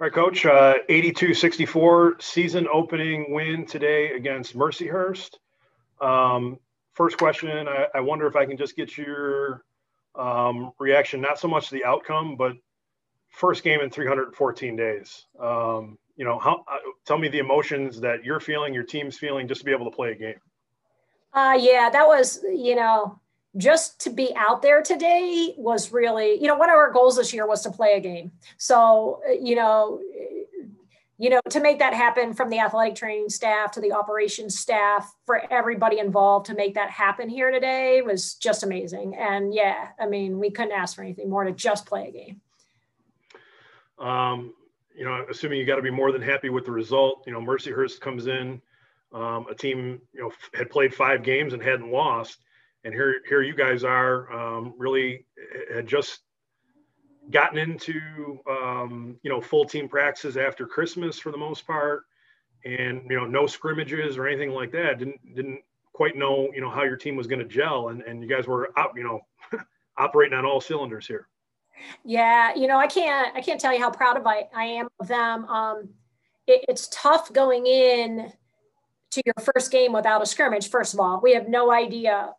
All right, Coach. 82-64 season opening win today against Mercyhurst. First question, I wonder if I can just get your reaction, not so much to the outcome, but first game in 314 days. Tell me the emotions that you're feeling, your team's feeling, just to be able to play a game. Yeah, that was, just to be out there today was really, one of our goals this year was to play a game. So, to make that happen, from the athletic training staff to the operations staff, for everybody involved to make that happen here today was just amazing. And yeah, I mean, we couldn't ask for anything more to just play a game. Assuming you got to be more than happy with the result. Mercyhurst comes in, a team, had played 5 games and hadn't lost. And here you guys are, really had just gotten into, full team practices after Christmas for the most part, and, no scrimmages or anything like that. Didn't quite know, how your team was going to gel, and you guys were out, operating on all cylinders here. Yeah. I can't tell you how proud I am of them. It's tough going in to your first game without a scrimmage. First of all, we have no idea.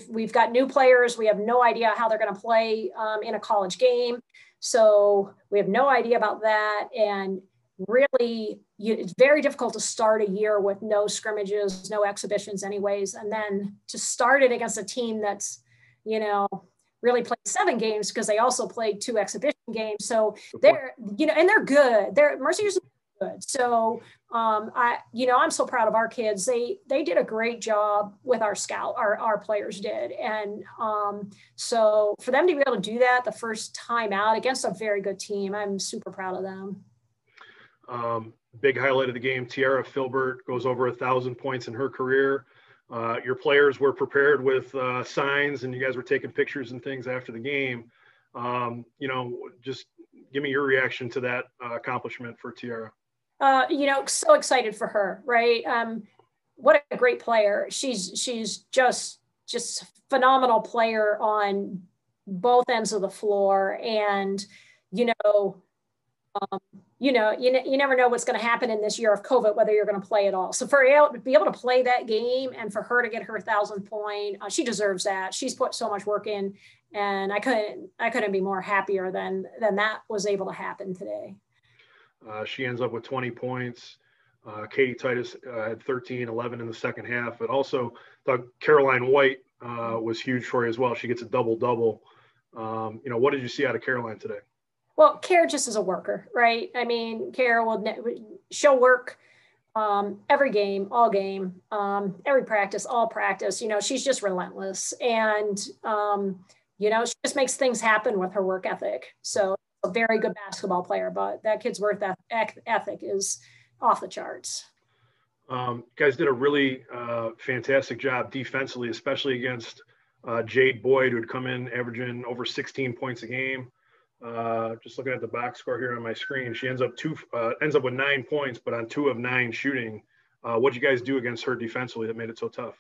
We've got new players. We have no idea how they're going to play in a college game. So we have no idea about that. And really, it's very difficult to start a year with no scrimmages, no exhibitions anyways. And then to start it against a team that's, really played 7 games, because they also played 2 exhibition games. So they're, and they're good. Mercyhurst is good. So I'm so proud of our kids. They did a great job with our our players did. And so for them to be able to do that the first time out against a very good team, I'm super proud of them. Big highlight of the game, Tiara Filbert goes over 1,000 points in her career. Your players were prepared with signs, and you guys were taking pictures and things after the game. Just give me your reaction to that accomplishment for Tiara. So excited for her, right? What a great player. She's just a phenomenal player on both ends of the floor. And, you never know what's going to happen in this year of COVID, whether you're going to play at all. So for her to be able to play that game and for her to get her 1,000 point, she deserves that. She's put so much work in, and I couldn't be more happier than that was able to happen today. She ends up with 20 points. Katie Titus had 13, 11 in the second half, but also thought Caroline White was huge for you as well. She gets a double-double. What did you see out of Caroline today? Well, Kara just is a worker, right? I mean, Kara she'll work every game, all game, every practice, all practice. She's just relentless. And, she just makes things happen with her work ethic. So a very good basketball player, but that kid's work ethic is off the charts. You guys did a really fantastic job defensively, especially against Jade Boyd, who had come in averaging over 16 points a game. Just looking at the box score here on my screen, she ends up with 9 points, but on 2 of 9 shooting. What'd you guys do against her defensively that made it so tough?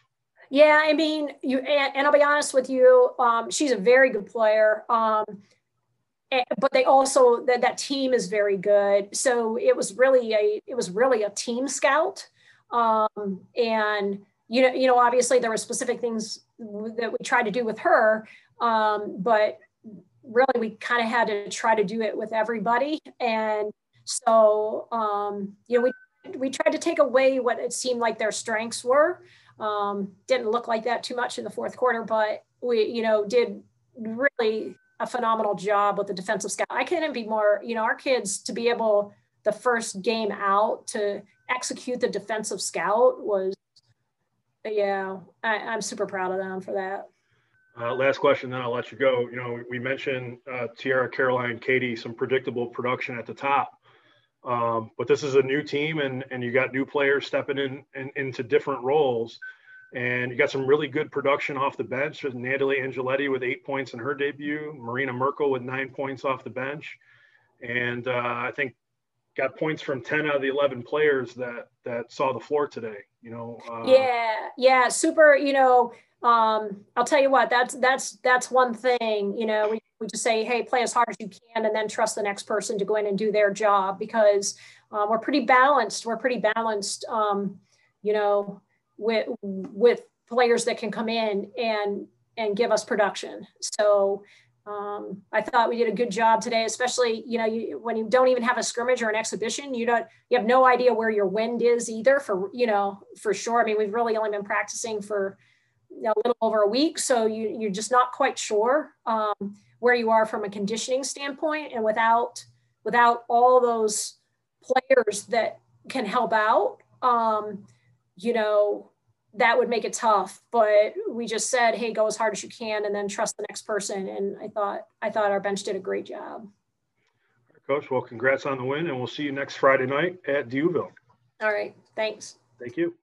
Yeah, I mean, and I'll be honest with you, she's a very good player. But they also that team is very good. So it was really a team scout. And obviously there were specific things that we tried to do with her, but really we kind of had to try to do it with everybody. And so we tried to take away what it seemed like their strengths were. Didn't look like that too much in the fourth quarter, but we did really a phenomenal job with the defensive scout. I couldn't be more, our kids to be able, the first game out, to execute the defensive scout was, I'm super proud of them for that. Last question, then I'll let you go. We mentioned Tiara, Caroline, Katie, some predictable production at the top. But this is a new team, and you got new players stepping in into different roles. And you got some really good production off the bench with Natalie Angeletti with 8 points in her debut, Marina Merkel with 9 points off the bench. And I think got points from 10 out of the 11 players that saw the floor today. Yeah, super. I'll tell you what, that's one thing. We just say, hey, play as hard as you can, and then trust the next person to go in and do their job, because we're pretty balanced. With players that can come in and give us production. So I thought we did a good job today, especially, when you don't even have a scrimmage or an exhibition, you have no idea where your wind is either for sure. I mean, we've really only been practicing for a little over a week. So you're just not quite sure where you are from a conditioning standpoint. And without all those players that can help out, that would make it tough. But we just said, hey, go as hard as you can and then trust the next person. And I thought our bench did a great job. Coach, well, congrats on the win, and we'll see you next Friday night at Dewville. All right. Thanks. Thank you.